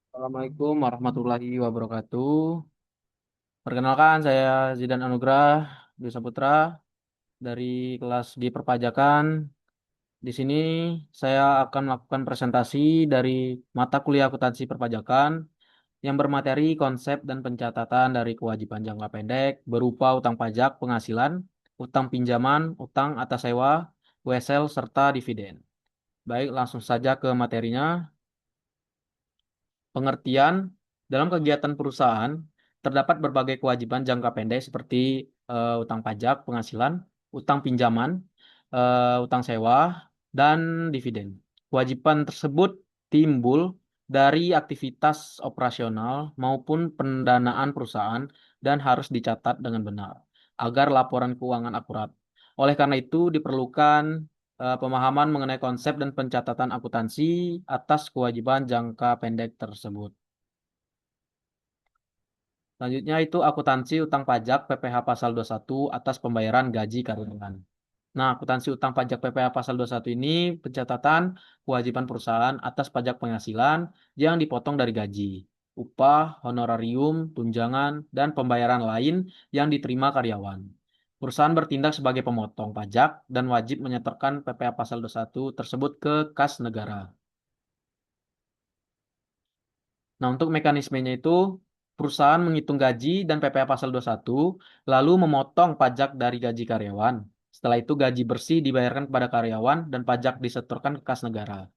Assalamualaikum warahmatullahi wabarakatuh. Perkenalkan, saya Zidan Anugrah Dwi Saputra dari kelas di Perpajakan. Di sini saya akan melakukan presentasi dari mata kuliah akuntansi perpajakan yang bermateri konsep dan pencatatan dari kewajiban jangka pendek berupa utang pajak penghasilan, utang pinjaman, utang atas sewa, wesel, serta dividen. Baik, langsung saja ke materinya. Pengertian dalam kegiatan perusahaan terdapat berbagai kewajiban jangka pendek seperti utang pajak, penghasilan, utang pinjaman, utang sewa, dan dividen. Kewajiban tersebut timbul dari aktivitas operasional maupun pendanaan perusahaan dan harus dicatat dengan benar agar laporan keuangan akurat. Oleh karena itu diperlukan pemahaman mengenai konsep dan pencatatan akuntansi atas kewajiban jangka pendek tersebut. Selanjutnya itu akuntansi utang pajak PPh pasal 21 atas pembayaran gaji karyawan. Nah, akuntansi utang pajak PPh pasal 21 ini pencatatan kewajiban perusahaan atas pajak penghasilan yang dipotong dari gaji, upah, honorarium, tunjangan, dan pembayaran lain yang diterima karyawan. Perusahaan bertindak sebagai pemotong pajak dan wajib menyetorkan PPh pasal 21 tersebut ke kas negara. Nah, untuk mekanismenya itu perusahaan menghitung gaji dan PPh pasal 21, lalu memotong pajak dari gaji karyawan. Setelah itu gaji bersih dibayarkan kepada karyawan dan pajak disetorkan ke kas negara.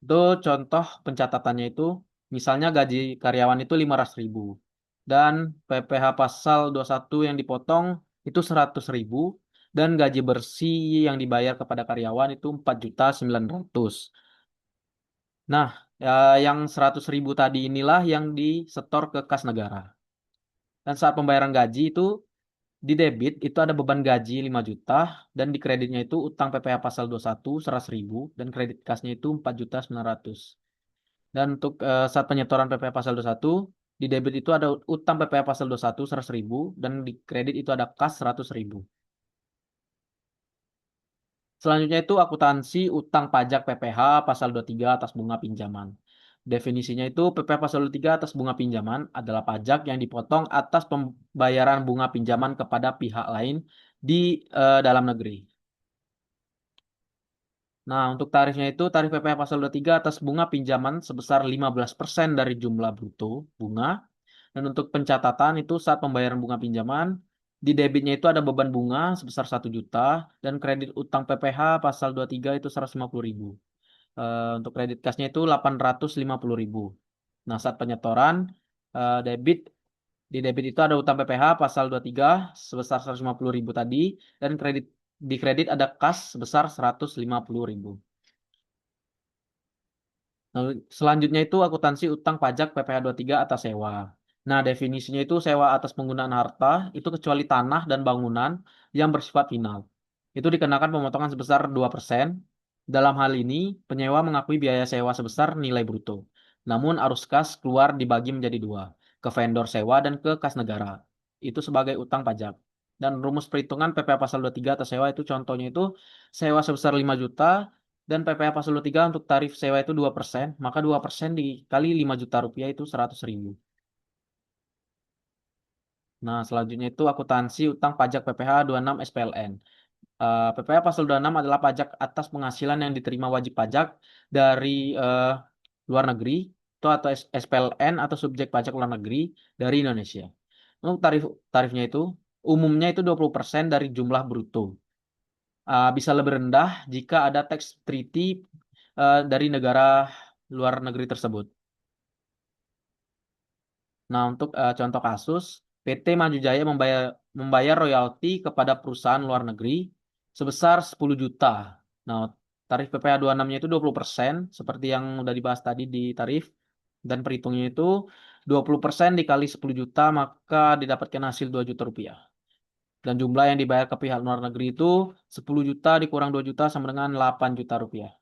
Itu contoh pencatatannya itu, misalnya gaji karyawan itu 500.000 dan PPh pasal 21 yang dipotong itu 100.000 dan gaji bersih yang dibayar kepada karyawan itu 4.900.000. Nah, yang 100.000 tadi inilah yang disetor ke kas negara. Dan saat pembayaran gaji itu di debit itu ada beban gaji 5 juta dan di kreditnya itu utang PPh pasal 21 100.000 dan kredit kasnya itu 4.900.000. Dan untuk saat penyetoran PPh pasal 21 di debit itu ada utang PPh pasal 21 100.000 dan di kredit itu ada kas 100.000. Selanjutnya itu akuntansi utang pajak PPh pasal 23 atas bunga pinjaman. Definisinya itu PPh pasal 23 atas bunga pinjaman adalah pajak yang dipotong atas pembayaran bunga pinjaman kepada pihak lain di dalam negeri. Nah, untuk tarifnya itu tarif PPh pasal 23 atas bunga pinjaman sebesar 15% dari jumlah bruto bunga. Dan untuk pencatatan itu saat pembayaran bunga pinjaman, di debitnya itu ada beban bunga sebesar 1 juta dan kredit utang PPh pasal 23 itu 150.000. Untuk kredit kasnya itu 850.000. Nah, saat penyetoran debit di debit itu ada utang PPh pasal 23 sebesar 150.000 tadi dan di kredit ada kas sebesar 150.000. Lalu selanjutnya itu akuntansi utang pajak PPh 23 atas sewa. Nah, definisinya itu sewa atas penggunaan harta itu kecuali tanah dan bangunan yang bersifat final. Itu dikenakan pemotongan sebesar 2%. Dalam hal ini, penyewa mengakui biaya sewa sebesar nilai bruto. Namun arus kas keluar dibagi menjadi dua, ke vendor sewa dan ke kas negara. Itu sebagai utang pajak. Dan rumus perhitungan PPh pasal 23 atas sewa itu contohnya itu sewa sebesar 5 juta dan PPh pasal 23 untuk tarif sewa itu 2%, maka 2% dikali 5 juta rupiah itu 100.000. Nah, selanjutnya itu akuntansi utang pajak PPh 26 SPLN. PPh pasal 26 adalah pajak atas penghasilan yang diterima wajib pajak dari eh, luar negeri atau SPLN atau subjek pajak luar negeri dari Indonesia. Untuk tarifnya itu umumnya itu 20% dari jumlah bruto. Bisa lebih rendah jika ada tax treaty dari negara luar negeri tersebut. Nah, untuk contoh kasus, PT Maju Jaya membayar royalti kepada perusahaan luar negeri sebesar 10 juta. Nah, tarif PPh 26-nya itu 20%, seperti yang udah dibahas tadi di tarif. Dan perhitungnya itu 20% dikali 10 juta, maka didapatkan hasil 2 juta rupiah. Dan jumlah yang dibayar ke pihak luar negeri itu 10 juta dikurang 2 juta sama dengan 8 juta rupiah.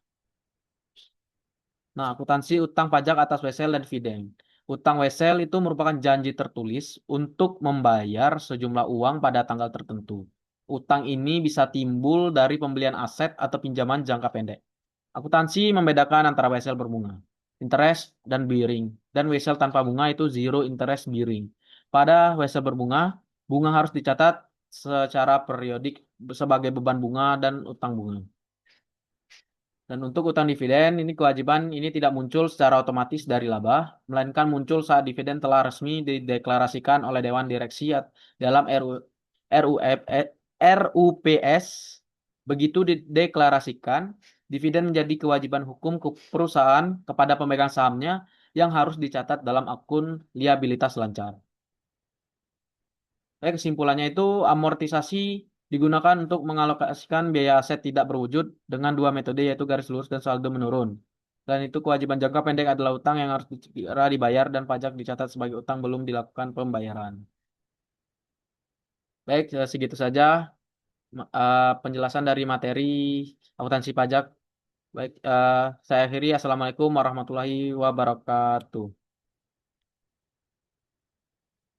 Nah, akuntansi utang pajak atas wesel dan dividen. Utang wesel itu merupakan janji tertulis untuk membayar sejumlah uang pada tanggal tertentu. Utang ini bisa timbul dari pembelian aset atau pinjaman jangka pendek. Akuntansi membedakan antara wesel berbunga, interest dan bearing, dan wesel tanpa bunga itu zero interest bearing. Pada wesel berbunga, bunga harus dicatat secara periodik sebagai beban bunga dan utang bunga. Dan untuk utang dividen, ini kewajiban ini tidak muncul secara otomatis dari laba, melainkan muncul saat dividen telah resmi dideklarasikan oleh Dewan Direksi dalam RUF, RUPS. Begitu dideklarasikan, dividen menjadi kewajiban hukum ke perusahaan kepada pemegang sahamnya yang harus dicatat dalam akun liabilitas lancar. Kesimpulannya itu amortisasi digunakan untuk mengalokasikan biaya aset tidak berwujud dengan dua metode yaitu garis lurus dan saldo menurun. Dan itu kewajiban jangka pendek adalah utang yang harus segera dibayar dan pajak dicatat sebagai utang belum dilakukan pembayaran. Baik, segitu saja penjelasan dari materi akuntansi pajak. Baik, saya akhiri. Assalamualaikum warahmatullahi wabarakatuh.